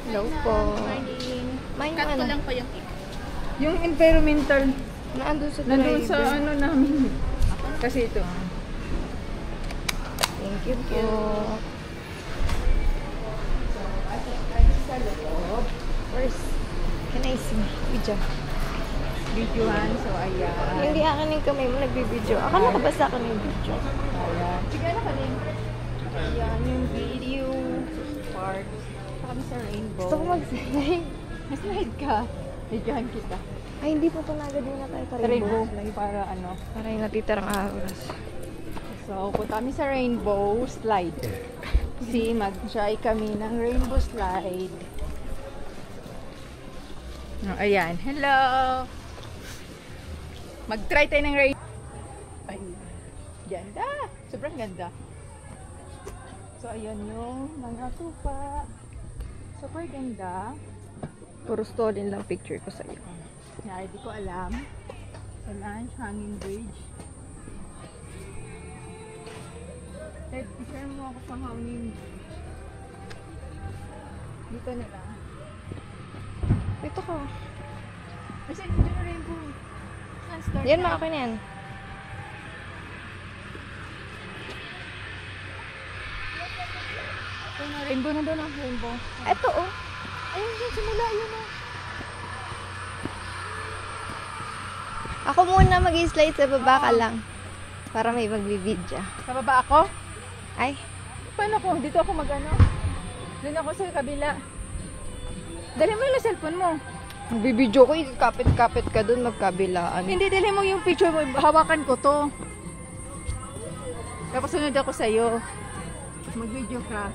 Hello po. May Cut ko lang pa yung cake. Yung environmental, Nandun sa nandun sa driver. ano namin. Kasi ito. Thank you po. First, can I see? Video. Videohan, so ayan. Hindi akin yung kamay mo nagbibideo. Akala ko basta akin yung video. Ayan. Sige, ano ka din? Ayan yung video. Park. Kami sa rainbow. Gusto ko mag-slide. Slide ka. Videohan kita. Ay, hindi po tunagad din na tayo sa Rainbow. rainbow. Para ano. Para yung natitirang oras. So, punta kami sa rainbow slide. Kasi mag-try kami ng rainbow slide. Oh, ayan. Hello! Mag-try tayo ng rainbow. Ay, ganda! Sobrang ganda. So, ayan yung mga tupa. Super ganda. Puro stolen lang picture ko sa'yo. Yeah, hindi ko alam. Sa lunch, hanging bridge. Ted, i-share mo ako sa hanging. Dito na lang. Ito ka. Kasi dito na rainbow. Saan start Yan, na? mga akin yan. Ito na, rainbow na doon ang rainbow. Ito, oh. Ayun, yun, simula yun oh. Ako muna mag-slide sa baba ka lang. Para may magbibidya. Sa baba ako? Ay, Paano ko? Dito ako mag-ano? Doon ako sa kabila. Dali mo yung cellphone mo. magbibidyo ko. Kapit-kapit ka dun, magkabilaan. Hindi, dali mo yung picture mo. Hawakan ko to. Tapos sunod ako sa'yo. Mag-video ka.